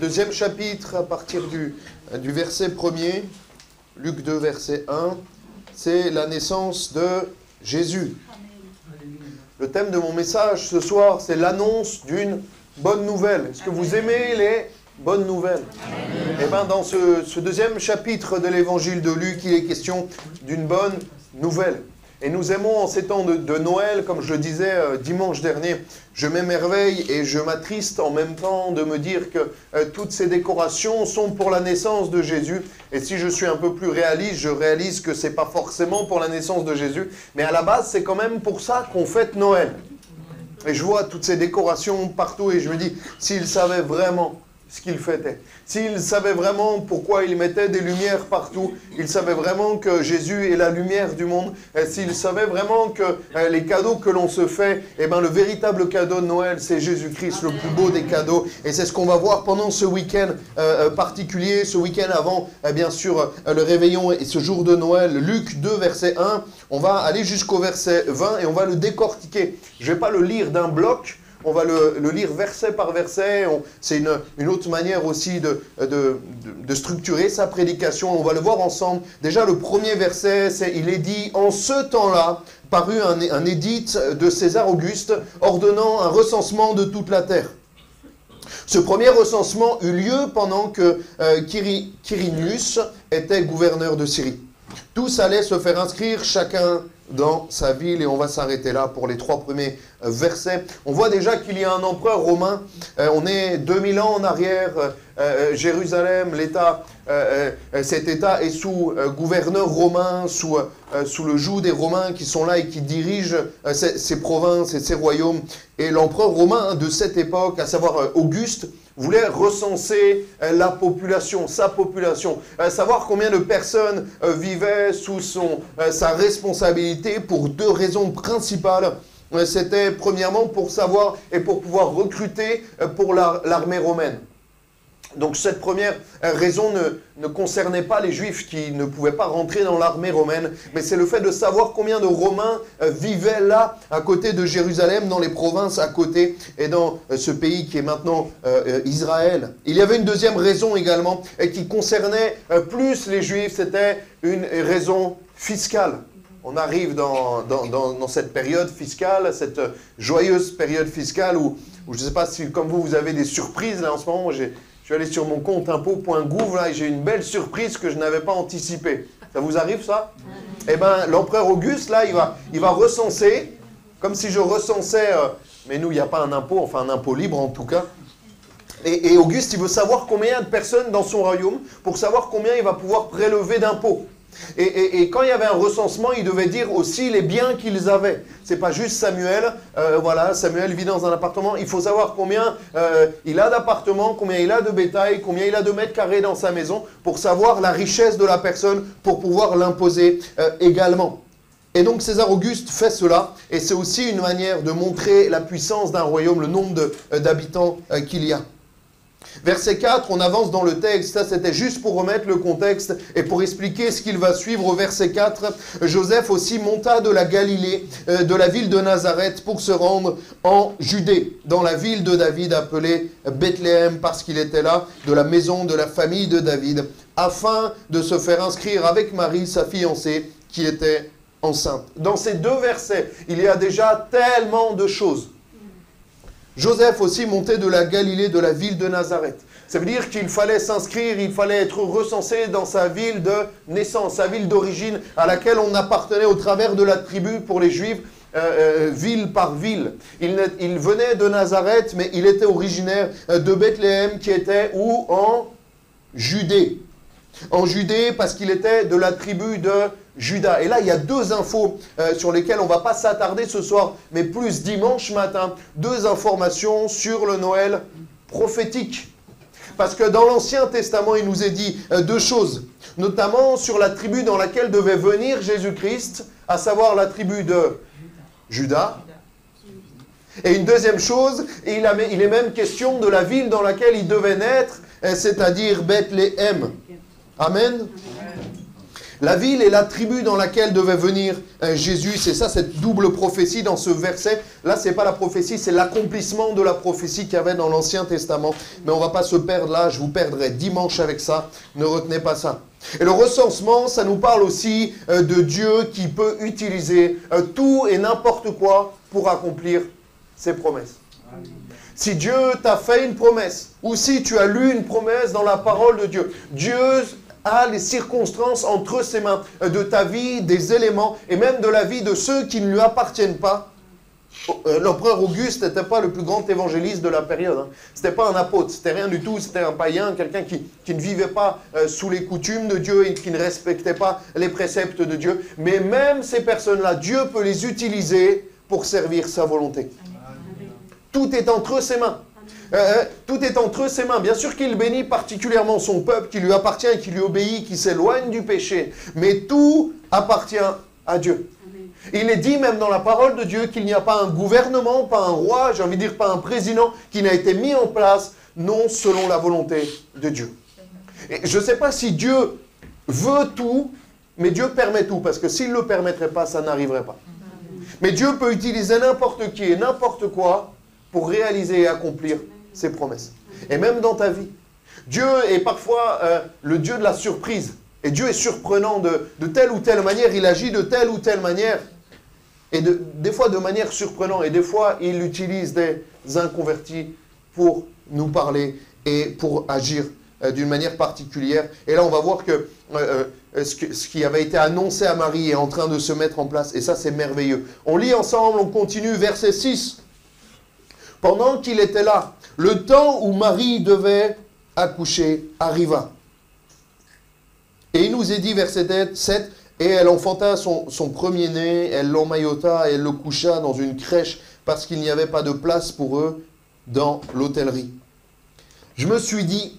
deuxième chapitre, à partir du verset 1er, Luc 2, verset 1, c'est la naissance de Jésus. Le thème de mon message ce soir, c'est l'annonce d'une bonne nouvelle. Est-ce que vous aimez les bonnes nouvelles? Eh bien, dans ce deuxième chapitre de l'évangile de Luc, il est question d'une bonne nouvelle. Et nous aimons en ces temps de Noël, comme je le disais dimanche dernier, je m'émerveille et je m'attriste en même temps de me dire que toutes ces décorations sont pour la naissance de Jésus. Et si je suis un peu plus réaliste, je réalise que ce n'est pas forcément pour la naissance de Jésus, mais à la base, c'est quand même pour ça qu'on fête Noël. Et je vois toutes ces décorations partout et je me dis, s'ils savaient vraiment ce qu'ils fêtaient, s'ils savaient vraiment pourquoi ils mettaient des lumières partout, ils savaient vraiment que Jésus est la lumière du monde, s'ils savaient vraiment que les cadeaux que l'on se fait, eh ben, le véritable cadeau de Noël, c'est Jésus-Christ, le plus beau des cadeaux. Et c'est ce qu'on va voir pendant ce week-end particulier, ce week-end avant, bien sûr, le réveillon et ce jour de Noël. Luc 2, verset 1, on va aller jusqu'au verset 20 et on va le décortiquer. Je ne vais pas le lire d'un bloc. On va le lire verset par verset. C'est une autre manière aussi de structurer sa prédication. On va le voir ensemble. Déjà, le premier verset, il est dit « En ce temps-là, parut un édit de César Auguste ordonnant un recensement de toute la terre. » Ce premier recensement eut lieu pendant que Quirinius était gouverneur de Syrie. Tous allaient se faire inscrire, chacun dans sa ville, et on va s'arrêter là pour les 3 premiers versets. On voit déjà qu'il y a un empereur romain, on est 2000 ans en arrière, Jérusalem, cet État est sous gouverneur romain, sous le joug des Romains qui sont là et qui dirigent ces provinces et ces royaumes. Et l'empereur romain de cette époque, à savoir Auguste, voulait recenser la population, sa population, savoir combien de personnes vivaient sous sa responsabilité pour 2 raisons principales. C'était premièrement pour savoir et pour pouvoir recruter pour l'armée romaine. Donc cette première raison ne concernait pas les Juifs qui ne pouvaient pas rentrer dans l'armée romaine, mais c'est le fait de savoir combien de Romains vivaient là, à côté de Jérusalem, dans les provinces à côté, et dans ce pays qui est maintenant Israël. Il y avait une deuxième raison également, et qui concernait plus les Juifs, c'était une raison fiscale. On arrive dans cette période fiscale, cette joyeuse période fiscale où je ne sais pas si, comme vous avez des surprises là en ce moment. Je suis allé sur mon compte impôt.gouv là et j'ai une belle surprise que je n'avais pas anticipée. Ça vous arrive ça? Eh bien, l'empereur Auguste là, il va recenser, comme si je recensais, mais nous il n'y a pas un impôt, enfin un impôt libre en tout cas. Et Auguste, il veut savoir combien de personnes dans son royaume, pour savoir combien il va pouvoir prélever d'impôts. Et quand il y avait un recensement, il devait dire aussi les biens qu'ils avaient. C'est pas juste Samuel, voilà, Samuel vit dans un appartement. Il faut savoir combien il a d'appartements, combien il a de bétail, combien il a de mètres carrés dans sa maison, pour savoir la richesse de la personne, pour pouvoir l'imposer également. Et donc César Auguste fait cela, et c'est aussi une manière de montrer la puissance d'un royaume, le nombre d'habitants qu'il y a. Verset 4, on avance dans le texte, ça c'était juste pour remettre le contexte et pour expliquer ce qu'il va suivre au verset 4. Joseph aussi monta de la Galilée, de la ville de Nazareth, pour se rendre en Judée, dans la ville de David appelée Bethléem, parce qu'il était là, de la maison de la famille de David, afin de se faire inscrire avec Marie, sa fiancée, qui était enceinte. Dans ces 2 versets, il y a déjà tellement de choses. Joseph aussi montait de la Galilée, de la ville de Nazareth. Ça veut dire qu'il fallait s'inscrire, il fallait être recensé dans sa ville de naissance, sa ville d'origine, à laquelle on appartenait au travers de la tribu pour les Juifs, ville par ville. Il venait de Nazareth, mais il était originaire de Bethléem, qui était où? En Judée. En Judée, parce qu'il était de la tribu de Juda. Et là, il y a 2 infos sur lesquelles on ne va pas s'attarder ce soir, mais plus dimanche matin. 2 informations sur le Noël prophétique. Parce que dans l'Ancien Testament, il nous est dit 2 choses, notamment sur la tribu dans laquelle devait venir Jésus-Christ, à savoir la tribu de Juda. Et une deuxième chose, il est même question de la ville dans laquelle il devait naître, c'est-à-dire Bethléem. Amen. La ville et la tribu dans laquelle devait venir Jésus, c'est ça cette double prophétie dans ce verset. Là, ce n'est pas la prophétie, c'est l'accomplissement de la prophétie qu'il y avait dans l'Ancien Testament. Mais on ne va pas se perdre là, je vous perdrai dimanche avec ça, ne retenez pas ça. Et le recensement, ça nous parle aussi de Dieu qui peut utiliser tout et n'importe quoi pour accomplir ses promesses. Si Dieu t'a fait une promesse, ou si tu as lu une promesse dans la parole de Dieu, Dieu a les circonstances entre ses mains de ta vie, des éléments, et même de la vie de ceux qui ne lui appartiennent pas. L'empereur Auguste n'était pas le plus grand évangéliste de la période. Hein. Ce n'était pas un apôtre, c'était rien du tout, c'était un païen, quelqu'un qui ne vivait pas sous les coutumes de Dieu et qui ne respectait pas les préceptes de Dieu. Mais même ces personnes-là, Dieu peut les utiliser pour servir sa volonté. Tout est entre ses mains. Tout est entre ses mains. Bien sûr qu'il bénit particulièrement son peuple, qui lui appartient, qui lui obéit, qui s'éloigne du péché. Mais tout appartient à Dieu. Il est dit même dans la parole de Dieu qu'il n'y a pas un gouvernement, pas un roi, j'ai envie de dire pas un président, qui n'a été mis en place, non selon la volonté de Dieu. Et je ne sais pas si Dieu veut tout, mais Dieu permet tout, parce que s'il ne le permettrait pas, ça n'arriverait pas. Mais Dieu peut utiliser n'importe qui et n'importe quoi pour réaliser et accomplir ses promesses. Et même dans ta vie. Dieu est parfois le Dieu de la surprise. Et Dieu est surprenant de telle ou telle manière. Il agit de telle ou telle manière. Et des fois de manière surprenante. Et des fois, il utilise des inconvertis pour nous parler et pour agir d'une manière particulière. Et là, on va voir que ce qui avait été annoncé à Marie est en train de se mettre en place. Et ça, c'est merveilleux. On lit ensemble, on continue, verset 6. Pendant qu'il était là, le temps où Marie devait accoucher arriva. Et il nous est dit, verset 7, et elle enfanta son premier-né, elle l'emmaillota et elle le coucha dans une crèche parce qu'il n'y avait pas de place pour eux dans l'hôtellerie. Je me suis dit,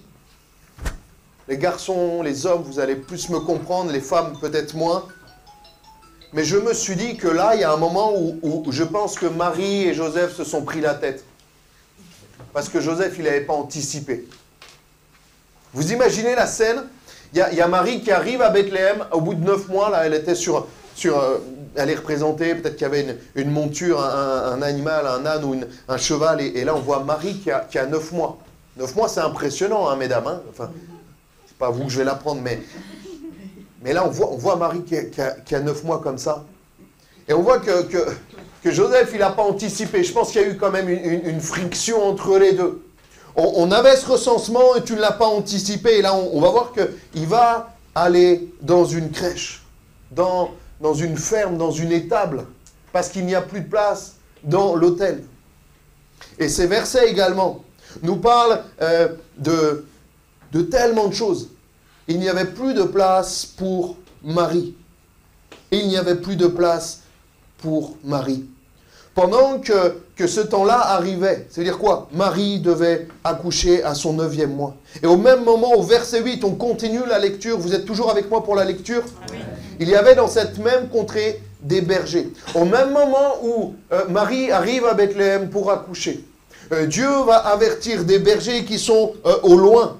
les garçons, les hommes, vous allez plus me comprendre, les femmes peut-être moins. Mais je me suis dit que là, il y a un moment où je pense que Marie et Joseph se sont pris la tête. Parce que Joseph, il n'avait pas anticipé. Vous imaginez la scène? Il y a Marie qui arrive à Bethléem, au bout de 9 mois, là, elle était elle est représentée, peut-être qu'il y avait une monture, un animal, un âne ou un cheval, et là on voit Marie qui a 9 mois. 9 mois, c'est impressionnant, hein, mesdames. Hein, enfin, c'est pas à vous que je vais l'apprendre, mais là on voit Marie qui a 9 mois comme ça. Et on voit que Joseph, il n'a pas anticipé. Je pense qu'il y a eu quand même une friction entre les deux. On avait ce recensement et tu ne l'as pas anticipé. Et là, on va voir qu'il va aller dans une crèche, dans une ferme, dans une étable, parce qu'il n'y a plus de place dans l'hôtel. Et ces versets également nous parlent de tellement de choses. Il n'y avait plus de place pour Marie. Il n'y avait plus de place pour Marie. Pendant que ce temps-là arrivait, c'est-à-dire quoi? Marie devait accoucher à son 9e mois. Et au même moment, au verset 8, on continue la lecture. Vous êtes toujours avec moi pour la lecture? Oui. Il y avait dans cette même contrée des bergers. Au même moment où Marie arrive à Bethléem pour accoucher, Dieu va avertir des bergers qui sont au loin.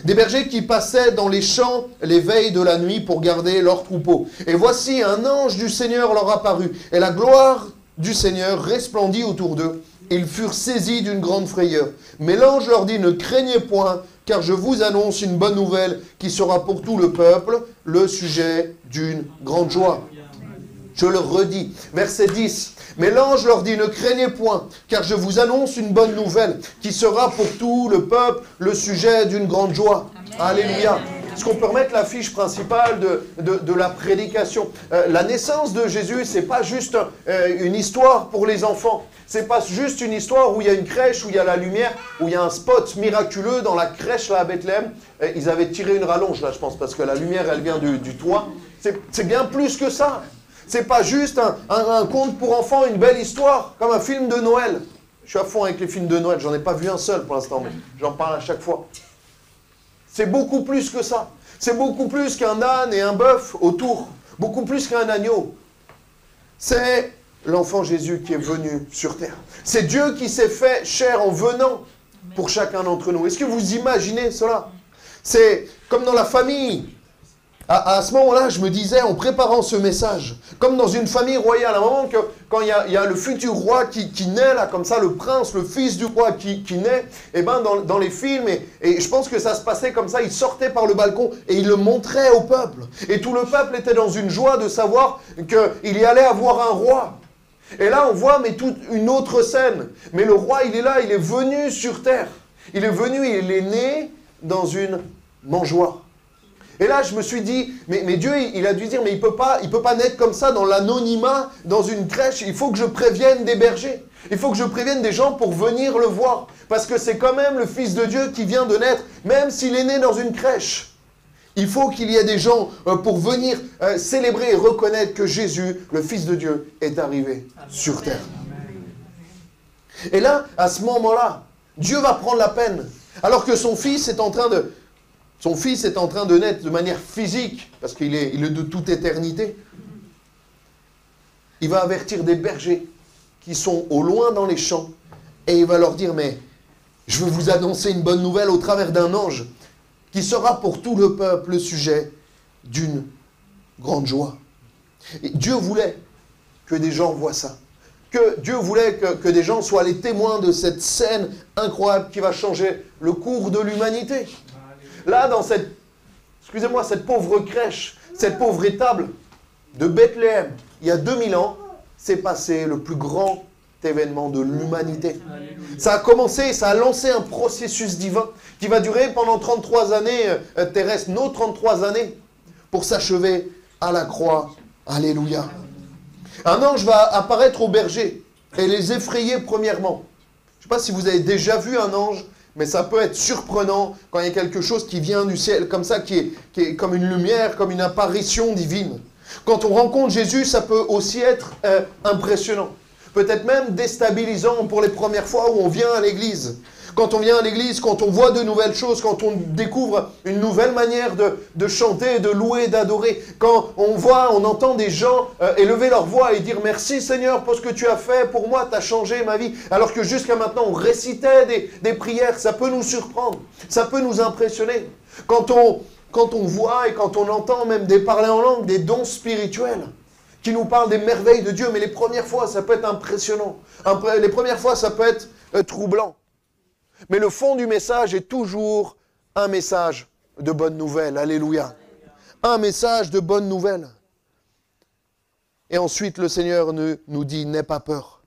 Des bergers qui passaient dans les champs les veilles de la nuit pour garder leurs troupeaux. Et voici un ange du Seigneur leur apparut. Et la gloire du Seigneur resplendit autour d'eux. Ils furent saisis d'une grande frayeur. Mais l'ange leur dit, ne craignez point, car je vous annonce une bonne nouvelle qui sera pour tout le peuple le sujet d'une grande joie. Je le redis, verset 10. Mais l'ange leur dit, ne craignez point, car je vous annonce une bonne nouvelle qui sera pour tout le peuple le sujet d'une grande joie. Amen. Alléluia. Est-ce qu'on peut remettre l'affiche principale de la prédication? La naissance de Jésus, ce n'est pas juste une histoire pour les enfants. Ce n'est pas juste une histoire où il y a une crèche, où il y a la lumière, où il y a un spot miraculeux dans la crèche là à Bethléem. Ils avaient tiré une rallonge là, je pense, parce que la lumière, elle vient du toit. C'est bien plus que ça. Ce n'est pas juste un conte pour enfants, une belle histoire, comme un film de Noël. Je suis à fond avec les films de Noël, j'en ai pas vu un seul pour l'instant, mais j'en parle à chaque fois. C'est beaucoup plus que ça. C'est beaucoup plus qu'un âne et un bœuf autour. Beaucoup plus qu'un agneau. C'est l'enfant Jésus qui est venu sur terre. C'est Dieu qui s'est fait chair en venant pour chacun d'entre nous. Est-ce que vous imaginez cela? C'est comme dans la famille. À ce moment-là, je me disais, en préparant ce message, comme dans une famille royale, à un moment, quand il y a le futur roi qui naît, là, comme ça, le prince, le fils du roi qui naît, et ben dans les films, et je pense que ça se passait comme ça, il sortait par le balcon et il le montrait au peuple. Et tout le peuple était dans une joie de savoir qu'il y allait avoir un roi. Et là, on voit mais toute une autre scène. Mais le roi, il est là, il est venu sur terre. Il est venu, il est né dans une mangeoire. Et là, je me suis dit, mais Dieu, il a dû dire, mais il peut pas naître comme ça dans l'anonymat, dans une crèche. Il faut que je prévienne des bergers. Il faut que je prévienne des gens pour venir le voir. Parce que c'est quand même le Fils de Dieu qui vient de naître, même s'il est né dans une crèche. Il faut qu'il y ait des gens pour venir célébrer et reconnaître que Jésus, le Fils de Dieu, est arrivé sur terre. Et là, à ce moment-là, Dieu va prendre la peine. Alors que son Fils est en train de naître de manière physique, parce qu'il est de toute éternité. Il va avertir des bergers qui sont au loin dans les champs, et il va leur dire, mais je veux vous annoncer une bonne nouvelle au travers d'un ange, qui sera pour tout le peuple le sujet d'une grande joie. Et Dieu voulait que des gens voient ça. Que Dieu voulait que des gens soient les témoins de cette scène incroyable qui va changer le cours de l'humanité. Là, dans cette pauvre crèche, cette pauvre étable de Bethléem, il y a 2000 ans, s'est passé le plus grand événement de l'humanité. Ça a commencé, ça a lancé un processus divin qui va durer pendant 33 années terrestres, nos 33 années, pour s'achever à la croix. Alléluia. Un ange va apparaître aux bergers et les effrayer premièrement. Je ne sais pas si vous avez déjà vu un ange, mais ça peut être surprenant quand il y a quelque chose qui vient du ciel, comme ça, qui est comme une lumière, comme une apparition divine. Quand on rencontre Jésus, ça peut aussi être impressionnant. Peut-être même déstabilisant pour les premières fois où on vient à l'église. Quand on vient à l'église, quand on voit de nouvelles choses, quand on découvre une nouvelle manière de chanter, de louer, d'adorer, quand on entend des gens élever leur voix et dire « Merci Seigneur pour ce que tu as fait pour moi, tu as changé ma vie », alors que jusqu'à maintenant on récitait des prières, ça peut nous surprendre, ça peut nous impressionner. Quand on voit et quand on entend même des parler en langue, des dons spirituels, qui nous parlent des merveilles de Dieu, mais les premières fois, ça peut être impressionnant. Les premières fois, ça peut être troublant. Mais le fond du message est toujours un message de bonne nouvelle. Alléluia. Un message de bonne nouvelle. Et ensuite, le Seigneur nous dit, n'aie pas peur.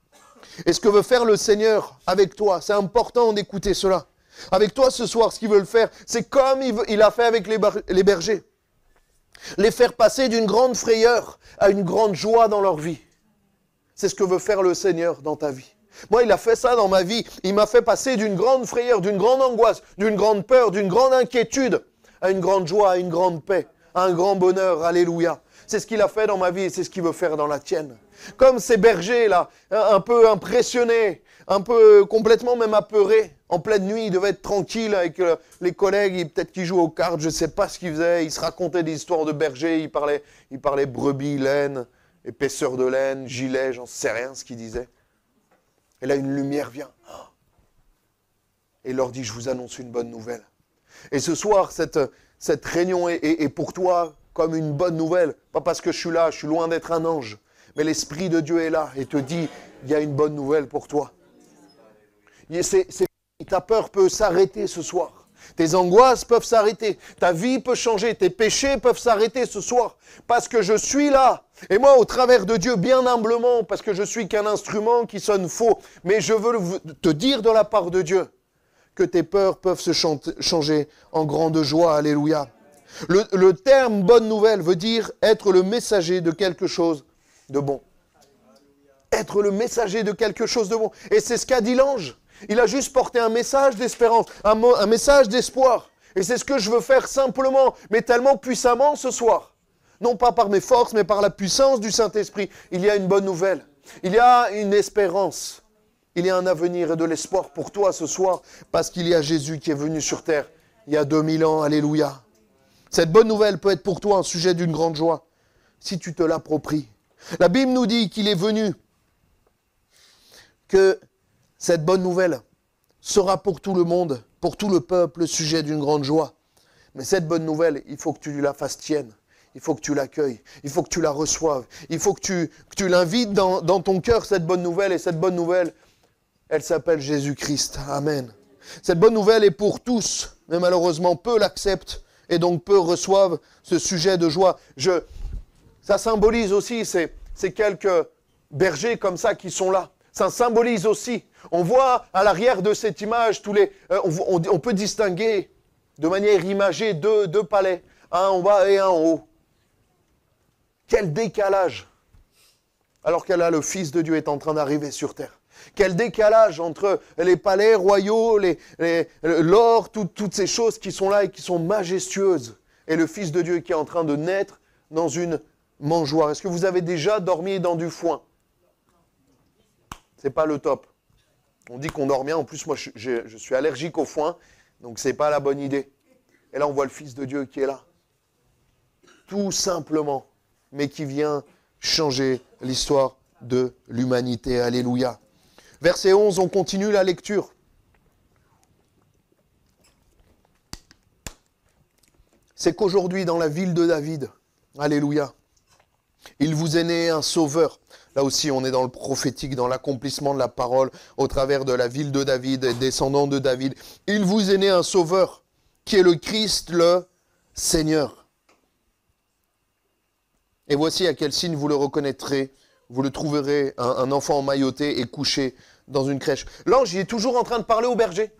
Et ce que veut faire le Seigneur avec toi, c'est important d'écouter cela. Avec toi ce soir, ce qu'il veut le faire, c'est comme il a fait avec les bergers. Les faire passer d'une grande frayeur à une grande joie dans leur vie. C'est ce que veut faire le Seigneur dans ta vie. Moi, il a fait ça dans ma vie. Il m'a fait passer d'une grande frayeur, d'une grande angoisse, d'une grande peur, d'une grande inquiétude, à une grande joie, à une grande paix, à un grand bonheur. Alléluia. C'est ce qu'il a fait dans ma vie et c'est ce qu'il veut faire dans la tienne. Comme ces bergers là, un peu impressionnés, un peu complètement même apeurés. En pleine nuit, ils devaient être tranquilles avec les collègues, peut-être qu'ils jouaient aux cartes, je ne sais pas ce qu'ils faisaient. Ils se racontaient des histoires de bergers, ils parlaient brebis, laine, épaisseur de laine, gilet, j'en sais rien ce qu'ils disaient. Et là, une lumière vient. Et il leur dit, je vous annonce une bonne nouvelle. Et ce soir, cette réunion est pour toi comme une bonne nouvelle. Pas parce que je suis là, je suis loin d'être un ange. Mais l'Esprit de Dieu est là et te dit, il y a une bonne nouvelle pour toi. Ta peur peut s'arrêter ce soir. Tes angoisses peuvent s'arrêter. Ta vie peut changer. Tes péchés peuvent s'arrêter ce soir. Parce que je suis là. Et moi, au travers de Dieu, bien humblement, parce que je suis qu'un instrument qui sonne faux. Mais je veux te dire de la part de Dieu que tes peurs peuvent se changer en grande joie. Alléluia. Le terme bonne nouvelle veut dire être le messager de quelque chose de bon. Être le messager de quelque chose de bon. Et c'est ce qu'a dit l'ange. Il a juste porté un message d'espérance, un message d'espoir. Et c'est ce que je veux faire simplement, mais tellement puissamment ce soir. Non pas par mes forces, mais par la puissance du Saint-Esprit. Il y a une bonne nouvelle. Il y a une espérance. Il y a un avenir et de l'espoir pour toi ce soir, parce qu'il y a Jésus qui est venu sur terre il y a 2000 ans. Alléluia. Cette bonne nouvelle peut être pour toi un sujet d'une grande joie, si tu te l'appropries. La Bible nous dit qu'il est venu, que cette bonne nouvelle sera pour tout le monde, pour tout le peuple, le sujet d'une grande joie. Mais cette bonne nouvelle, il faut que tu la fasses tienne. il faut que tu l'accueilles, il faut que tu la reçoives, il faut que tu l'invites dans ton cœur, cette bonne nouvelle. Et cette bonne nouvelle, elle s'appelle Jésus-Christ. Amen. Cette bonne nouvelle est pour tous, mais malheureusement peu l'acceptent et donc peu reçoivent ce sujet de joie. Ça symbolise aussi ces quelques bergers comme ça qui sont là. Ça symbolise aussi. On voit à l'arrière de cette image, on peut distinguer de manière imagée deux palais, un en bas et un en haut. Quel décalage! Alors que là, le Fils de Dieu est en train d'arriver sur terre. Quel décalage entre les palais royaux, l'or, toutes ces choses qui sont là et qui sont majestueuses, et le Fils de Dieu qui est en train de naître dans une mangeoire. Est-ce que vous avez déjà dormi dans du foin? C'est pas le top. On dit qu'on dort bien. En plus, moi, je suis allergique au foin, donc c'est pas la bonne idée. Et là, on voit le Fils de Dieu qui est là. Tout simplement, mais qui vient changer l'histoire de l'humanité. Alléluia. Verset 11, on continue la lecture. C'est qu'aujourd'hui, dans la ville de David, alléluia, il vous est né un sauveur. Là aussi, on est dans le prophétique, dans l'accomplissement de la parole, au travers de la ville de David, descendant de David. Il vous est né un sauveur, qui est le Christ, le Seigneur. Et voici à quel signe vous le reconnaîtrez. Vous le trouverez, un enfant emmailloté et couché dans une crèche. L'ange, il est toujours en train de parler aux bergers.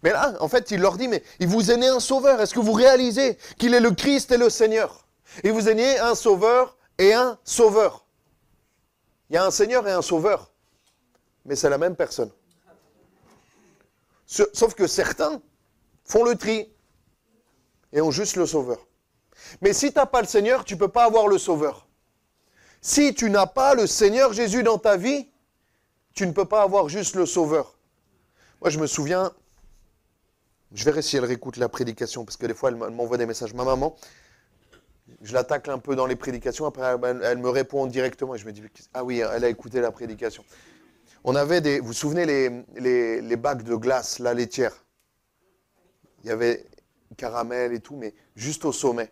Mais là, en fait, il leur dit, mais il vous est né un sauveur. Est-ce que vous réalisez qu'il est le Christ et le Seigneur? Il vous est né un sauveur et un sauveur. Il y a un Seigneur et un sauveur. Mais c'est la même personne. Sauf que certains font le tri et ont juste le sauveur. Mais si tu n'as pas le Seigneur, tu ne peux pas avoir le sauveur. Si tu n'as pas le Seigneur Jésus dans ta vie, tu ne peux pas avoir juste le sauveur. Moi, je me souviens, je verrai si elle réécoute la prédication, parce que des fois, elle m'envoie des messages. Ma maman, je la tacle un peu dans les prédications, après elle me répond directement, et je me dis, ah oui, elle a écouté la prédication. On avait vous vous souvenez les bacs de glace, la laitière? Il y avait caramel et tout, mais juste au sommet.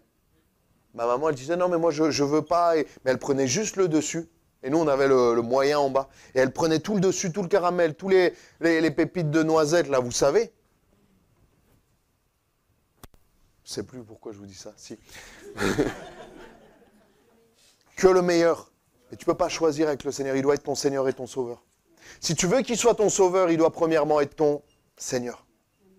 Ma maman, elle disait, non, mais moi, je ne veux pas. Mais elle prenait juste le dessus. Et nous, on avait le moyen en bas. Et elle prenait tout le dessus, tout le caramel, tous les pépites de noisettes, là, vous savez. Je ne sais plus pourquoi je vous dis ça. Si. Que le meilleur. Et tu ne peux pas choisir avec le Seigneur. Il doit être ton Seigneur et ton Sauveur. Si tu veux qu'il soit ton Sauveur, il doit premièrement être ton Seigneur.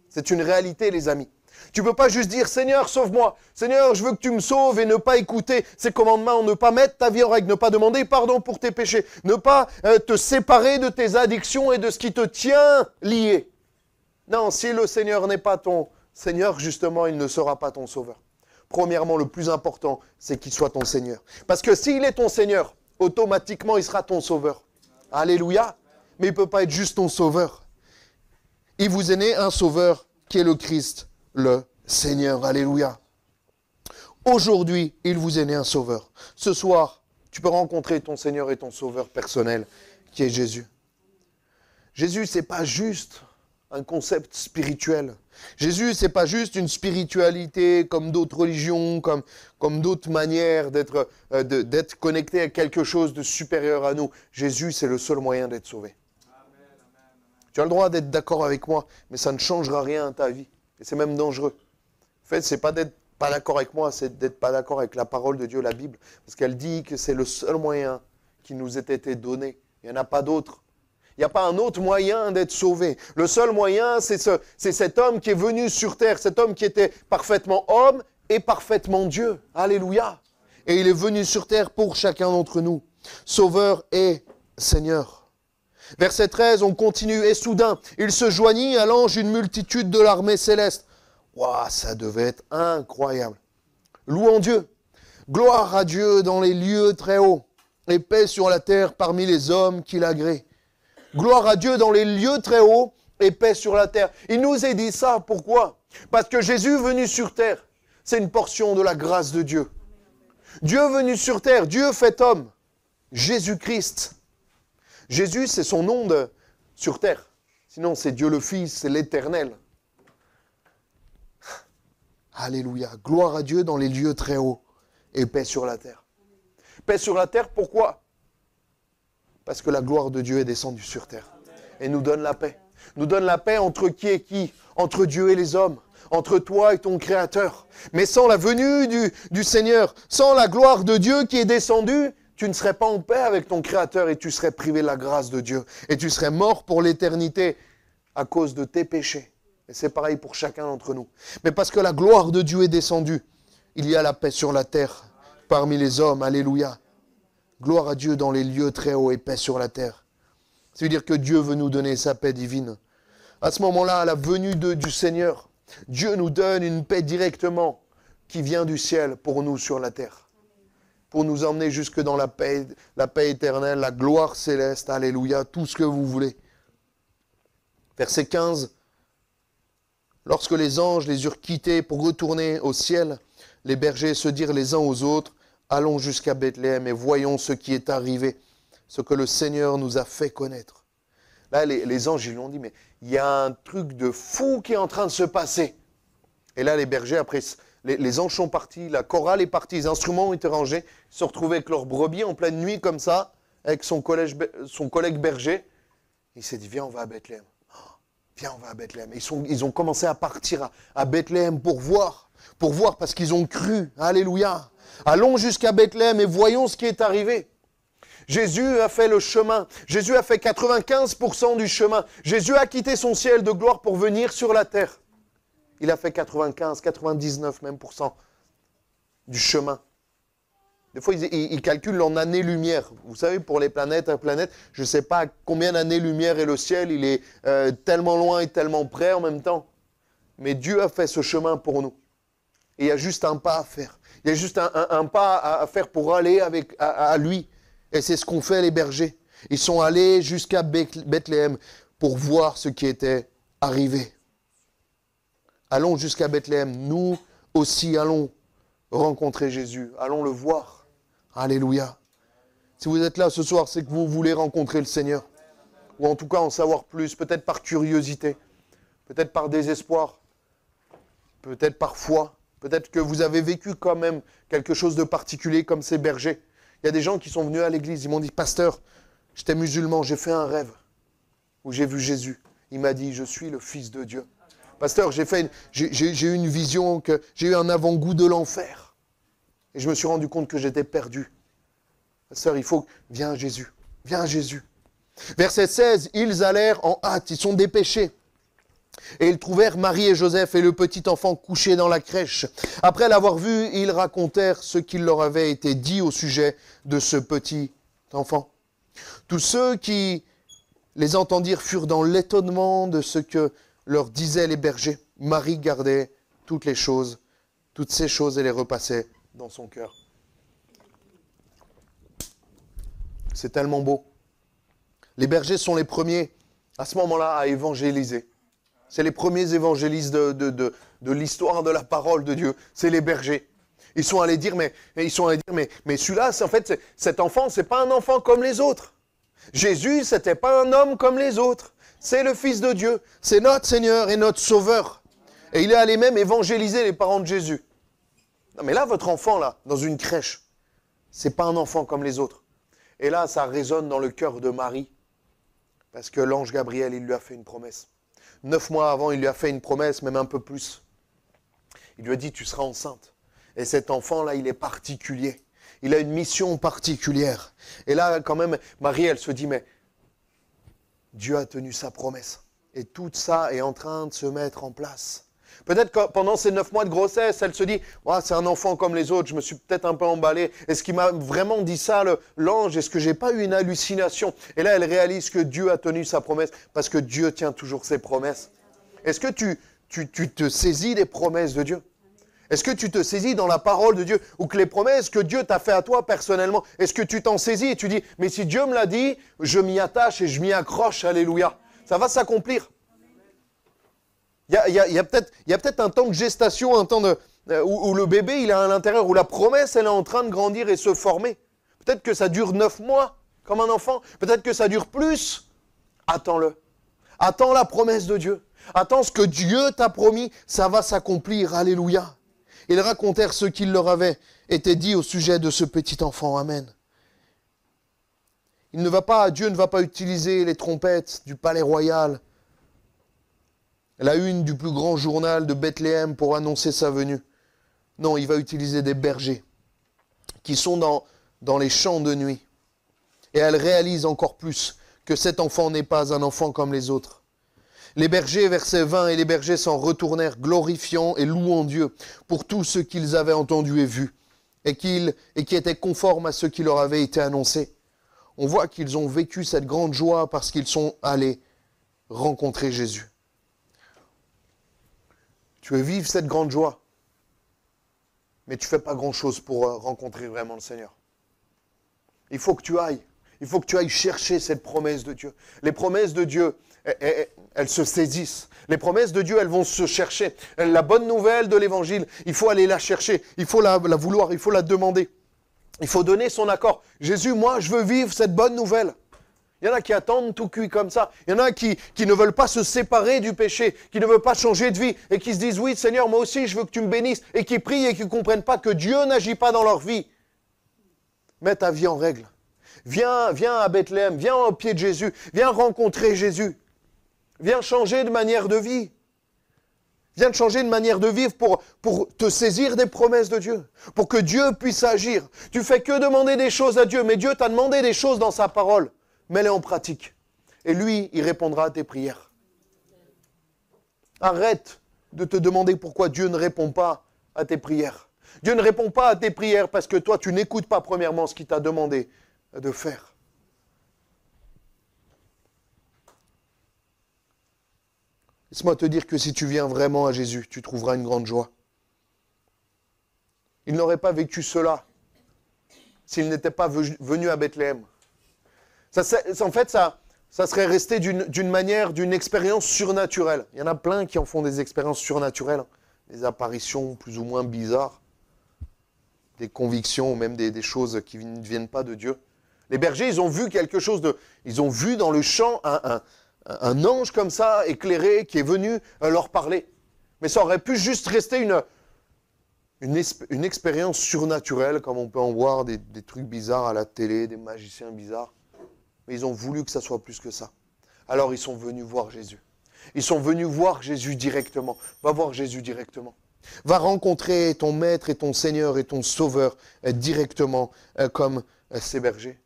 C'est une réalité, les amis. Tu ne peux pas juste dire, Seigneur, sauve-moi. Seigneur, je veux que tu me sauves et ne pas écouter ces commandements, ne pas mettre ta vie en règle, ne pas demander pardon pour tes péchés, ne pas te séparer de tes addictions et de ce qui te tient lié. Non, si le Seigneur n'est pas ton Seigneur, justement, il ne sera pas ton Sauveur. Premièrement, le plus important, c'est qu'il soit ton Seigneur. Parce que s'il est ton Seigneur, automatiquement, il sera ton Sauveur. Alléluia. Mais il ne peut pas être juste ton Sauveur. Il vous est né un Sauveur qui est le Christ, le Seigneur. Alléluia. Aujourd'hui, il vous est né un Sauveur. Ce soir, tu peux rencontrer ton Seigneur et ton Sauveur personnel, qui est Jésus. Jésus, ce n'est pas juste un concept spirituel. Jésus, ce n'est pas juste une spiritualité comme d'autres religions, comme d'autres manières d'être connecté à quelque chose de supérieur à nous. Jésus, c'est le seul moyen d'être sauvé. Tu as le droit d'être d'accord avec moi, mais ça ne changera rien à ta vie. Et c'est même dangereux. En fait, ce n'est pas d'être pas d'accord avec moi, c'est d'être pas d'accord avec la parole de Dieu, la Bible. Parce qu'elle dit que c'est le seul moyen qui nous ait été donné. Il n'y en a pas d'autre. Il n'y a pas un autre moyen d'être sauvé. Le seul moyen, c'est cet homme qui est venu sur terre, cet homme qui était parfaitement homme et parfaitement Dieu. Alléluia. Et il est venu sur terre pour chacun d'entre nous. Sauveur et Seigneur. Verset 13, on continue. Et soudain, il se joignit à l'ange une multitude de l'armée céleste. Waouh, ça devait être incroyable. Louons Dieu. Gloire à Dieu dans les lieux très hauts. Et paix sur la terre parmi les hommes qui l'agréent. Gloire à Dieu dans les lieux très hauts et paix sur la terre. Il nous a dit ça, pourquoi? Parce que Jésus venu sur terre, c'est une portion de la grâce de Dieu. Dieu venu sur terre, Dieu fait homme. Jésus-Christ. Jésus, c'est son nom sur terre. Sinon, c'est Dieu le Fils, c'est l'Éternel. Alléluia. Gloire à Dieu dans les lieux très hauts. et paix sur la terre. Paix sur la terre, pourquoi? Parce que la gloire de Dieu est descendue sur terre et nous donne la paix. Nous donne la paix entre qui et qui? Entre Dieu et les hommes, entre toi et ton Créateur. Mais sans la venue du Seigneur, sans la gloire de Dieu qui est descendue, tu ne serais pas en paix avec ton Créateur et tu serais privé de la grâce de Dieu. Et tu serais mort pour l'éternité à cause de tes péchés. Et c'est pareil pour chacun d'entre nous. Mais parce que la gloire de Dieu est descendue, il y a la paix sur la terre parmi les hommes. Alléluia. Gloire à Dieu dans les lieux très hauts et paix sur la terre. Ça veut dire que Dieu veut nous donner sa paix divine. À ce moment-là, à la venue du Seigneur, Dieu nous donne une paix directement qui vient du ciel pour nous sur la terre. Pour nous emmener jusque dans la paix éternelle, la gloire céleste, alléluia, tout ce que vous voulez. Verset 15. Lorsque les anges les eurent quittés pour retourner au ciel, les bergers se dirent les uns aux autres, allons jusqu'à Bethléem et voyons ce qui est arrivé, ce que le Seigneur nous a fait connaître. Là, les anges, ils lui ont dit, mais il y a un truc de fou qui est en train de se passer. Et là, les bergers, après, les anges sont partis, la chorale est partie, les instruments ont été rangés, ils se sont retrouvés avec leurs brebis en pleine nuit, comme ça, avec son collègue berger. Il s'est dit, viens, on va à Bethléem. Viens, on va à Bethléem. Ils ont commencé à partir à Bethléem pour voir, parce qu'ils ont cru. Alléluia. Allons jusqu'à Bethléem et voyons ce qui est arrivé. Jésus a fait le chemin. Jésus a fait 95% du chemin. Jésus a quitté son ciel de gloire pour venir sur la terre. Il a fait 95, 99 même % du chemin. Des fois, ils calculent en années-lumière. Vous savez, pour les planètes, je ne sais pas combien d'années-lumière est le ciel. Il est tellement loin et tellement près en même temps. Mais Dieu a fait ce chemin pour nous. Et il y a juste un pas à faire. Il y a juste un pas à faire pour aller à lui. Et c'est ce qu'ont fait les bergers. Ils sont allés jusqu'à Bethléem pour voir ce qui était arrivé. Allons jusqu'à Bethléem. Nous aussi allons rencontrer Jésus. Allons le voir. Alléluia. Si vous êtes là ce soir, c'est que vous voulez rencontrer le Seigneur. Ou en tout cas en savoir plus, peut-être par curiosité, peut-être par désespoir, peut-être par foi. Peut-être que vous avez vécu quand même quelque chose de particulier comme ces bergers. Il y a des gens qui sont venus à l'église, ils m'ont dit, pasteur, j'étais musulman, j'ai fait un rêve où j'ai vu Jésus. Il m'a dit, je suis le Fils de Dieu. Pasteur, j'ai eu une vision, j'ai eu un avant-goût de l'enfer. Et je me suis rendu compte que j'étais perdu. Pasteur, viens Jésus, viens Jésus. Verset 16, ils allèrent en hâte, ils sont dépêchés. Et ils trouvèrent Marie et Joseph et le petit enfant couché dans la crèche. Après l'avoir vu, ils racontèrent ce qu'il leur avait été dit au sujet de ce petit enfant. Tous ceux qui les entendirent furent dans l'étonnement de ce que leur disaient les bergers. Marie gardait toutes ces choses et les repassait dans son cœur. C'est tellement beau. Les bergers sont les premiers, à ce moment-là, à évangéliser. C'est les premiers évangélistes de l'histoire de la parole de Dieu. C'est les bergers. Ils sont allés dire, mais celui-là, en fait, cet enfant, c'est pas un enfant comme les autres. Jésus, c'était pas un homme comme les autres. C'est le Fils de Dieu. C'est notre Seigneur et notre Sauveur. Et il est allé même évangéliser les parents de Jésus. Non, mais là, votre enfant, là, dans une crèche, c'est pas un enfant comme les autres. Et là, ça résonne dans le cœur de Marie. Parce que l'ange Gabriel, il lui a fait une promesse. 9 mois avant, il lui a fait une promesse, même un peu plus. Il lui a dit, tu seras enceinte. Et cet enfant-là, il est particulier. Il a une mission particulière. Et là, quand même, Marie, elle se dit, mais Dieu a tenu sa promesse. Et tout ça est en train de se mettre en place. Peut-être que pendant ces 9 mois de grossesse, elle se dit, oh, c'est un enfant comme les autres, je me suis peut-être un peu emballé. Est-ce qu'il m'a vraiment dit ça, l'ange? Est-ce que j'ai pas eu une hallucination? Et là, elle réalise que Dieu a tenu sa promesse, parce que Dieu tient toujours ses promesses. Est-ce que tu te saisis des promesses de Dieu? Est-ce que tu te saisis dans la parole de Dieu? Ou que les promesses que Dieu t'a fait à toi personnellement, est-ce que tu t'en saisis et tu dis, mais si Dieu me l'a dit, je m'y attache et je m'y accroche, alléluia. Ça va s'accomplir. Il y a peut-être un temps de gestation, un temps où le bébé il est à l'intérieur, où la promesse elle est en train de grandir et se former. Peut-être que ça dure 9 mois, comme un enfant. Peut-être que ça dure plus. Attends-le. Attends la promesse de Dieu. Attends ce que Dieu t'a promis, ça va s'accomplir. Alléluia. Ils racontèrent ce qu'il leur avait été dit au sujet de ce petit enfant. Amen. Dieu ne va pas utiliser les trompettes du palais royal, la une du plus grand journal de Bethléem pour annoncer sa venue. Non, il va utiliser des bergers qui sont dans les champs de nuit. Et elle réalise encore plus que cet enfant n'est pas un enfant comme les autres. Les bergers, verset 20, et les bergers s'en retournèrent glorifiant et louant Dieu pour tout ce qu'ils avaient entendu et vu, et qui était conforme à ce qui leur avait été annoncé. On voit qu'ils ont vécu cette grande joie parce qu'ils sont allés rencontrer Jésus. Tu veux vivre cette grande joie, mais tu ne fais pas grand-chose pour rencontrer vraiment le Seigneur. Il faut que tu ailles. Il faut que tu ailles chercher cette promesse de Dieu. Les promesses de Dieu, elles se saisissent. Les promesses de Dieu, elles vont se chercher. La bonne nouvelle de l'Évangile, il faut aller la chercher. Il faut la vouloir, il faut la demander. Il faut donner son accord. Jésus, moi, je veux vivre cette bonne nouvelle. Il y en a qui attendent tout cuit comme ça. Il y en a qui ne veulent pas se séparer du péché, qui ne veulent pas changer de vie et qui se disent, oui, Seigneur, moi aussi, je veux que tu me bénisses. Et qui prient et qui ne comprennent pas que Dieu n'agit pas dans leur vie. Mets ta vie en règle. Viens à Bethléem, viens au pied de Jésus, viens rencontrer Jésus. Viens changer de manière de vie. Viens changer de manière de vivre pour te saisir des promesses de Dieu, pour que Dieu puisse agir. Tu fais que demander des choses à Dieu, mais Dieu t'a demandé des choses dans sa parole. Mets-les en pratique. Et lui, il répondra à tes prières. Arrête de te demander pourquoi Dieu ne répond pas à tes prières. Dieu ne répond pas à tes prières parce que toi, tu n'écoutes pas premièrement ce qu'il t'a demandé de faire. Laisse-moi te dire que si tu viens vraiment à Jésus, tu trouveras une grande joie. Il n'aurait pas vécu cela s'il n'était pas venu à Bethléem. En fait, ça serait resté d'une manière, d'une expérience surnaturelle. Il y en a plein qui en font des expériences surnaturelles, des apparitions plus ou moins bizarres, des convictions, ou même des choses qui ne viennent pas de Dieu. Les bergers, ils ont vu quelque chose ils ont vu dans le champ un ange comme ça, éclairé, qui est venu leur parler. Mais ça aurait pu juste rester une expérience surnaturelle, comme on peut en voir des trucs bizarres à la télé, des magiciens bizarres. Mais ils ont voulu que ça soit plus que ça. Alors ils sont venus voir Jésus. Ils sont venus voir Jésus directement. Va voir Jésus directement. Va rencontrer ton Maître et ton Seigneur et ton Sauveur directement comme ces bergers.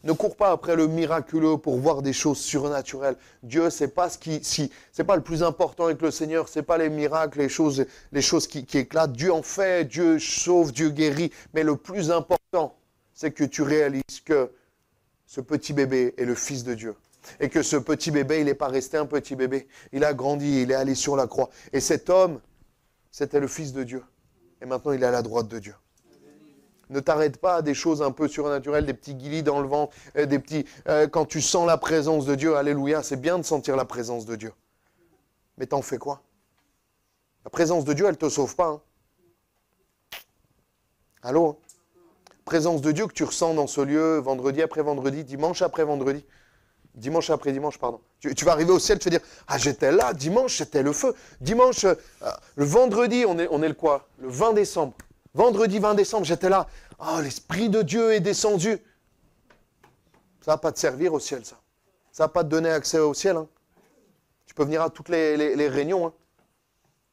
Ne cours pas après le miraculeux pour voir des choses surnaturelles. Dieu, c'est pas c'est pas le plus important avec le Seigneur, c'est pas les miracles, les choses qui éclatent. Dieu en fait, Dieu sauve, Dieu guérit. Mais le plus important, c'est que tu réalises que ce petit bébé est le Fils de Dieu. Et que ce petit bébé, il n'est pas resté un petit bébé. Il a grandi, il est allé sur la croix. Et cet homme, c'était le Fils de Dieu. Et maintenant, il est à la droite de Dieu. Ne t'arrête pas à des choses un peu surnaturelles, des petits guilis dans le ventre, quand tu sens la présence de Dieu, alléluia, c'est bien de sentir la présence de Dieu. Mais t'en fais quoi? La présence de Dieu, elle ne te sauve pas. Hein. Allô? Présence de Dieu que tu ressens dans ce lieu, vendredi après vendredi, dimanche après vendredi, dimanche après dimanche, pardon. Tu vas arriver au ciel, tu vas dire, ah j'étais là, dimanche c'était le feu. Dimanche, le vendredi, on est le quoi? Le 20 décembre. Vendredi 20 décembre, j'étais là. Oh, l'Esprit de Dieu est descendu. Ça ne va pas te servir au ciel, ça. Ça ne va pas te donner accès au ciel. Hein. Tu peux venir à toutes les réunions. Hein.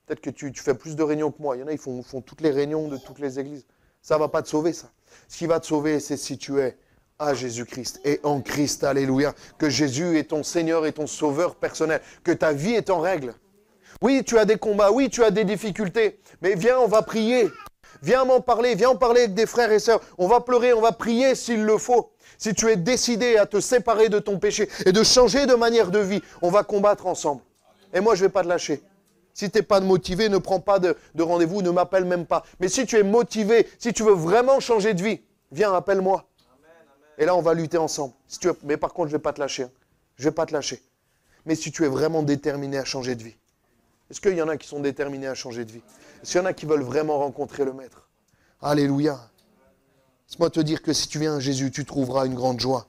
Peut-être que tu fais plus de réunions que moi. Il y en a, ils font toutes les réunions de toutes les églises. Ça ne va pas te sauver, ça. Ce qui va te sauver, c'est si tu es à Jésus-Christ et en Christ. Alléluia. Que Jésus est ton Seigneur et ton Sauveur personnel. Que ta vie est en règle. Oui, tu as des combats. Oui, tu as des difficultés. Mais viens, on va prier. Viens m'en parler, viens en parler avec des frères et sœurs. On va pleurer, on va prier s'il le faut. Si tu es décidé à te séparer de ton péché et de changer de manière de vie, on va combattre ensemble. Et moi, je ne vais pas te lâcher. Si tu n'es pas motivé, ne prends pas de rendez-vous, ne m'appelle même pas. Mais si tu es motivé, si tu veux vraiment changer de vie, viens, appelle-moi. Et là, on va lutter ensemble. Mais par contre, je ne vais pas te lâcher. Hein. Je ne vais pas te lâcher. Mais si tu es vraiment déterminé à changer de vie, est-ce qu'il y en a qui sont déterminés à changer de vie? Est-ce qu'il y en a qui veulent vraiment rencontrer le Maître? Alléluia. Laisse-moi te dire que si tu viens à Jésus, tu trouveras une grande joie.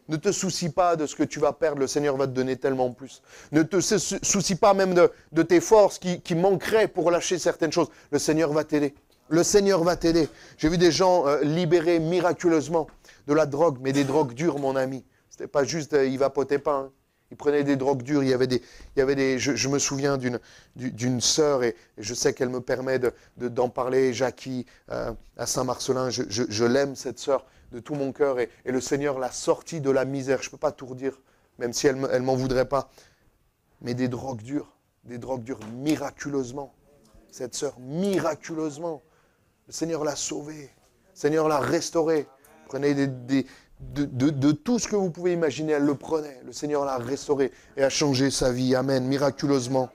Ne te soucie pas de ce que tu vas perdre, le Seigneur va te donner tellement plus. Ne te soucie pas même de tes forces qui manqueraient pour lâcher certaines choses. Le Seigneur va t'aider. Le Seigneur va t'aider. J'ai vu des gens libérés miraculeusement de la drogue, mais des drogues dures, mon ami. C'était pas juste, il vapotait pas. Hein. Il prenait des drogues dures. Il y avait des. Je me souviens d'une sœur, et je sais qu'elle me permet d'en parler, Jackie, à Saint-Marcelin. Je l'aime, cette sœur, de tout mon cœur. Et le Seigneur l'a sortie de la misère. Je ne peux pas tout redire, même si elle ne m'en voudrait pas. Mais des drogues dures miraculeusement. Cette sœur, miraculeusement. Le Seigneur l'a sauvée. Le Seigneur l'a restaurée. Prenez de tout ce que vous pouvez imaginer, elle le prenait. Le Seigneur l'a restaurée et a changé sa vie. Amen. Miraculeusement.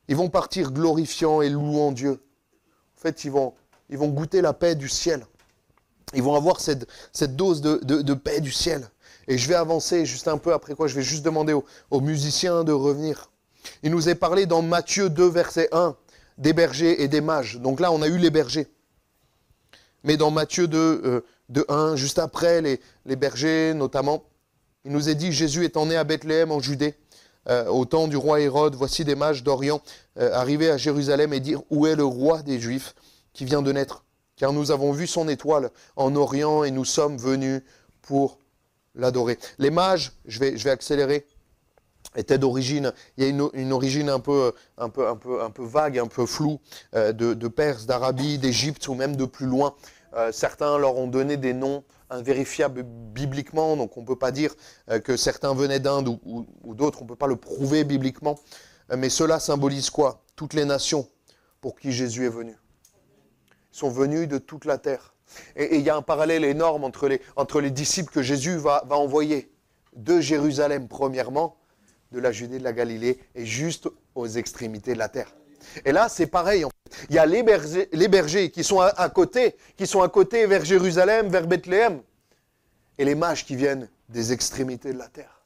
Ils vont partir glorifiant et louant Dieu. En fait, ils vont goûter la paix du ciel. Ils vont avoir cette dose de paix du ciel. Et je vais avancer juste un peu, après quoi je vais juste demander aux musiciens de revenir. Il nous est parlé dans Matthieu 2, verset 1, des bergers et des mages. Donc là, on a eu les bergers. Mais dans Matthieu 2, 1, juste après les bergers notamment, il nous est dit, Jésus étant né à Bethléem en Judée, au temps du roi Hérode, voici des mages d'Orient arrivés à Jérusalem et dire, où est le roi des Juifs qui vient de naître? Car nous avons vu son étoile en Orient et nous sommes venus pour l'adorer. Les mages, je vais accélérer, étaient d'origine, il y a une origine un peu vague, un peu floue, de Perse, d'Arabie, d'Égypte ou même de plus loin. Certains leur ont donné des noms invérifiables bibliquement, donc on ne peut pas dire que certains venaient d'Inde ou d'autres, on ne peut pas le prouver bibliquement. Mais cela symbolise quoi? Toutes les nations pour qui Jésus est venu. Ils sont venus de toute la terre. Et il y a un parallèle énorme entre les disciples que Jésus va envoyer de Jérusalem premièrement, de la Judée, de la Galilée, et juste aux extrémités de la terre. Et là, c'est pareil. En fait. Il y a les bergers qui sont à côté vers Jérusalem, vers Bethléem, et les mages qui viennent des extrémités de la terre.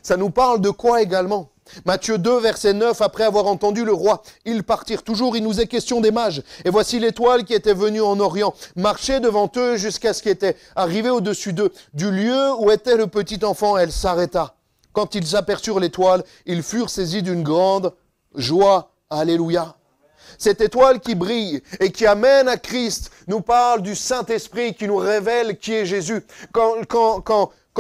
Ça nous parle de quoi également? Matthieu 2, verset 9, après avoir entendu le roi, ils partirent. Toujours, il nous est question des mages. Et voici l'étoile qui était venue en Orient, marchait devant eux jusqu'à ce qu'elle était arrivée au-dessus d'eux. Du lieu où était le petit enfant, elle s'arrêta. Quand ils aperçurent l'étoile, ils furent saisis d'une grande joie. Alléluia. Cette étoile qui brille et qui amène à Christ nous parle du Saint-Esprit qui nous révèle qui est Jésus. Quand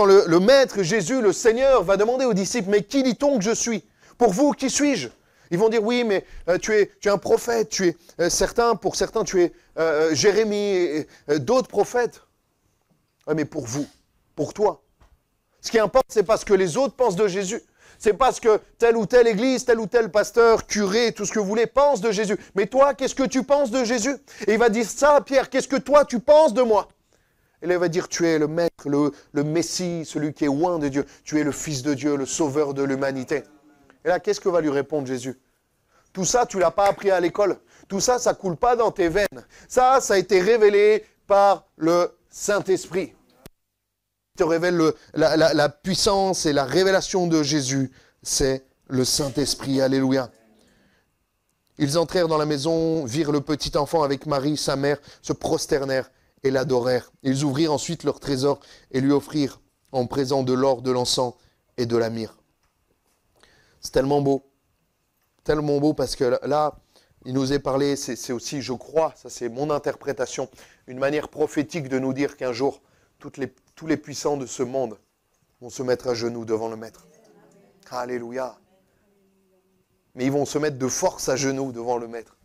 le Maître Jésus, le Seigneur, va demander aux disciples, mais qui dit-on que je suis? Pour vous, qui suis-je? Ils vont dire, oui, mais tu es un prophète, pour certains, tu es Jérémie, et d'autres prophètes. Ouais, mais pour vous, pour toi. Ce qui importe, c'est pas ce que les autres pensent de Jésus. C'est pas ce que telle ou telle église, tel ou tel pasteur, curé, tout ce que vous voulez, pense de Jésus. Mais toi, qu'est-ce que tu penses de Jésus? Et il va dire ça, Pierre, qu'est-ce que toi, tu penses de moi? Et là, il va dire, tu es le Maître, le Messie, celui qui est oint de Dieu. Tu es le Fils de Dieu, le Sauveur de l'humanité. Et là, qu'est-ce que va lui répondre Jésus? Tout ça, tu ne l'as pas appris à l'école. Tout ça, ça ne coule pas dans tes veines. Ça a été révélé par le Saint-Esprit. Te révèle la puissance et la révélation de Jésus, c'est le Saint-Esprit. Alléluia. Ils entrèrent dans la maison, virent le petit enfant avec Marie, sa mère, se prosternèrent et l'adorèrent. Ils ouvrirent ensuite leur trésor et lui offrirent en présent de l'or, de l'encens et de la myrrhe. C'est tellement beau parce que là, il nous est parlé, c'est aussi, je crois, ça c'est mon interprétation, une manière prophétique de nous dire qu'un jour, tous les puissants de ce monde vont se mettre à genoux devant le Maître. Alléluia. Mais ils vont se mettre de force à genoux devant le Maître.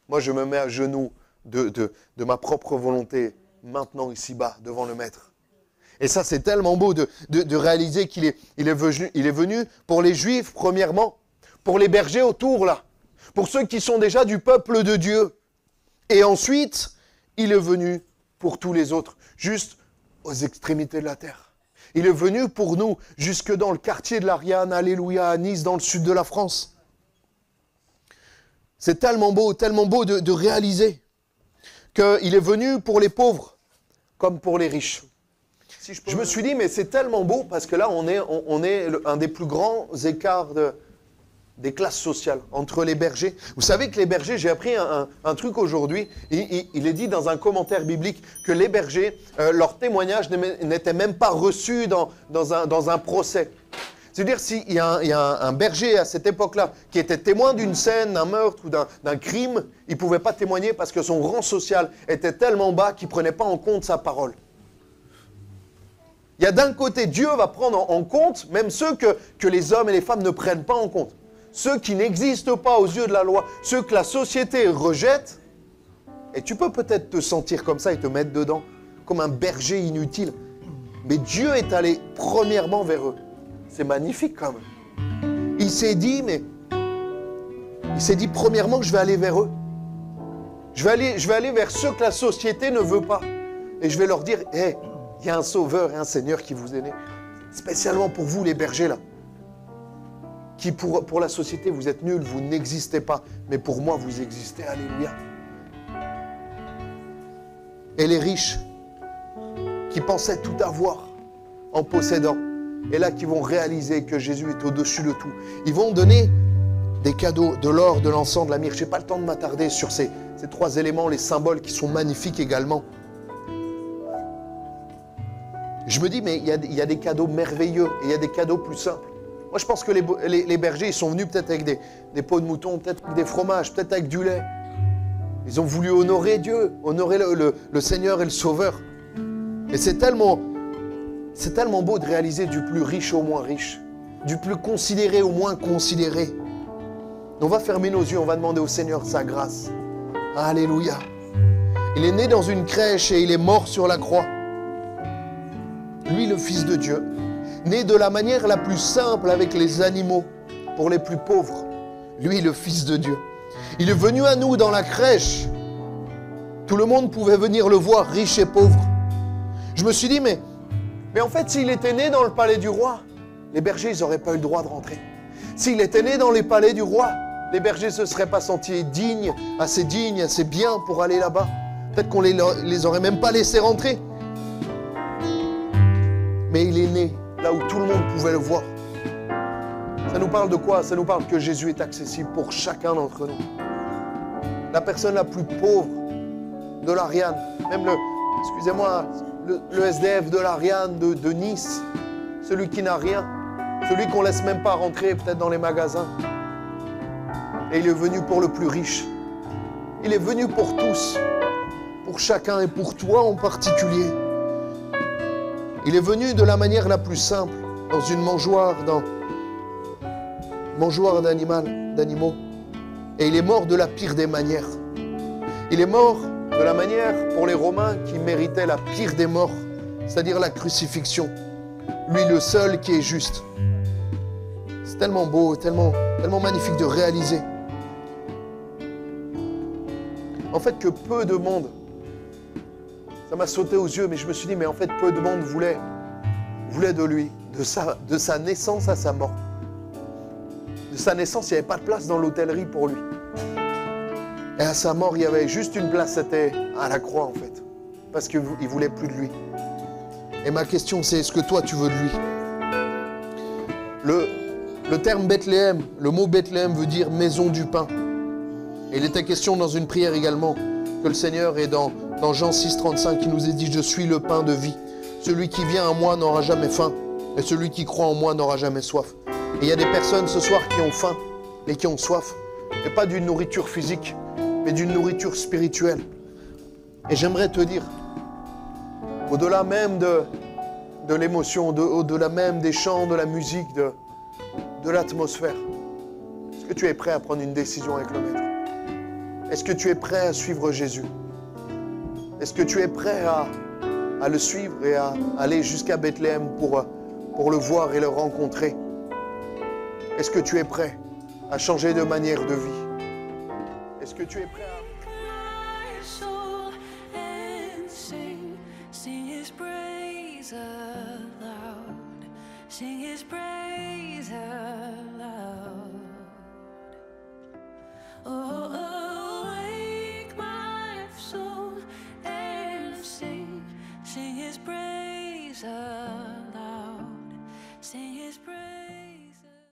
Moi, je me mets à genoux de ma propre volonté, maintenant ici-bas, devant le Maître. Et ça, c'est tellement beau de réaliser qu'il est venu pour les Juifs, premièrement, pour les bergers autour, là, pour ceux qui sont déjà du peuple de Dieu. Et ensuite, il est venu pour tous les autres, juste aux extrémités de la terre. Il est venu pour nous, jusque dans le quartier de l'Ariane, alléluia, à Nice, dans le sud de la France. C'est tellement beau de réaliser qu'il est venu pour les pauvres, comme pour les riches. Si je me suis dit, mais c'est tellement beau, parce que là, on est un des plus grands écarts des classes sociales entre les bergers. Vous savez que les bergers, j'ai appris un truc aujourd'hui, il est dit dans un commentaire biblique que les bergers, leur témoignage n'était même pas reçu dans un procès. C'est-à-dire s'il y a un berger à cette époque-là qui était témoin d'une scène, d'un meurtre ou d'un crime, il ne pouvait pas témoigner parce que son rang social était tellement bas qu'il ne prenait pas en compte sa parole. Il y a d'un côté, Dieu va prendre en compte même ceux que les hommes et les femmes ne prennent pas en compte. Ceux qui n'existent pas aux yeux de la loi, ceux que la société rejette. Et tu peux peut-être te sentir comme ça et te mettre dedans, comme un berger inutile. Mais Dieu est allé premièrement vers eux. C'est magnifique quand même. Il s'est dit premièrement, je vais aller vers eux. Je vais aller vers ceux que la société ne veut pas. Et je vais leur dire, hey, il y a un sauveur et un Seigneur qui vous est né. Spécialement pour vous les bergers là. Qui pour la société, vous êtes nuls, vous n'existez pas. Mais pour moi, vous existez. Alléluia. Et les riches qui pensaient tout avoir en possédant. Et là, qui vont réaliser que Jésus est au-dessus de tout. Ils vont donner des cadeaux, de l'or, de l'encens, de la myrrhe. Je n'ai pas le temps de m'attarder sur ces 3 éléments, les symboles qui sont magnifiques également. Je me dis, mais il y a des cadeaux merveilleux et il y a des cadeaux plus simples. Moi, je pense que les bergers, ils sont venus peut-être avec des peaux de mouton, peut-être avec des fromages, peut-être avec du lait. Ils ont voulu honorer Dieu, honorer le Seigneur et le Sauveur. Et c'est tellement beau de réaliser du plus riche au moins riche, du plus considéré au moins considéré. On va fermer nos yeux, on va demander au Seigneur sa grâce. Alléluia. Il est né dans une crèche et il est mort sur la croix. Lui, le Fils de Dieu, né de la manière la plus simple avec les animaux, pour les plus pauvres. Lui, le Fils de Dieu. Il est venu à nous dans la crèche. Tout le monde pouvait venir le voir, riche et pauvre. Je me suis dit, mais en fait, s'il était né dans le palais du roi, les bergers, ils n'auraient pas eu le droit de rentrer. S'il était né dans les palais du roi, les bergers ne se seraient pas sentis assez bien pour aller là-bas. Peut-être qu'on les aurait même pas laissés rentrer. Mais il est né là où tout le monde pouvait le voir. Ça nous parle de quoi? Ça nous parle que Jésus est accessible pour chacun d'entre nous. La personne la plus pauvre de l'Ariane, même le SDF de l'Ariane de Nice, celui qui n'a rien, celui qu'on ne laisse même pas rentrer peut-être dans les magasins. Et il est venu pour le plus riche. Il est venu pour tous, pour chacun et pour toi en particulier. Il est venu de la manière la plus simple, dans une mangeoire d'animaux. Et il est mort de la pire des manières. Il est mort de la manière pour les Romains qui méritaient la pire des morts, c'est-à-dire la crucifixion. Lui, le seul qui est juste. C'est tellement beau, tellement magnifique de réaliser. En fait, que peu de monde, ça m'a sauté aux yeux, mais je me suis dit, mais en fait, peu de monde voulait de lui, de sa naissance à sa mort. De sa naissance, il n'y avait pas de place dans l'hôtellerie pour lui. Et à sa mort, il y avait juste une place, c'était à la croix, en fait. Parce qu'il ne voulait plus de lui. Et ma question, c'est, est-ce que toi, tu veux de lui? Le terme Bethléem, le mot Bethléem veut dire maison du pain. Et il était question dans une prière également que le Seigneur est dans Jean 6,35 qui nous est dit « Je suis le pain de vie. Celui qui vient à moi n'aura jamais faim et celui qui croit en moi n'aura jamais soif. » Et il y a des personnes ce soir qui ont faim et qui ont soif. Et pas d'une nourriture physique, mais d'une nourriture spirituelle. Et j'aimerais te dire, au-delà même de l'émotion, au-delà même des chants, de la musique, de l'atmosphère, est-ce que tu es prêt à prendre une décision avec le Maître? Est-ce que tu es prêt à suivre Jésus? Est-ce que tu es prêt à le suivre et à aller jusqu'à Bethléem pour le voir et le rencontrer? Est-ce que tu es prêt à changer de manière de vie? Est-ce que tu es prêt à... Sing his praise aloud, sing his praise aloud.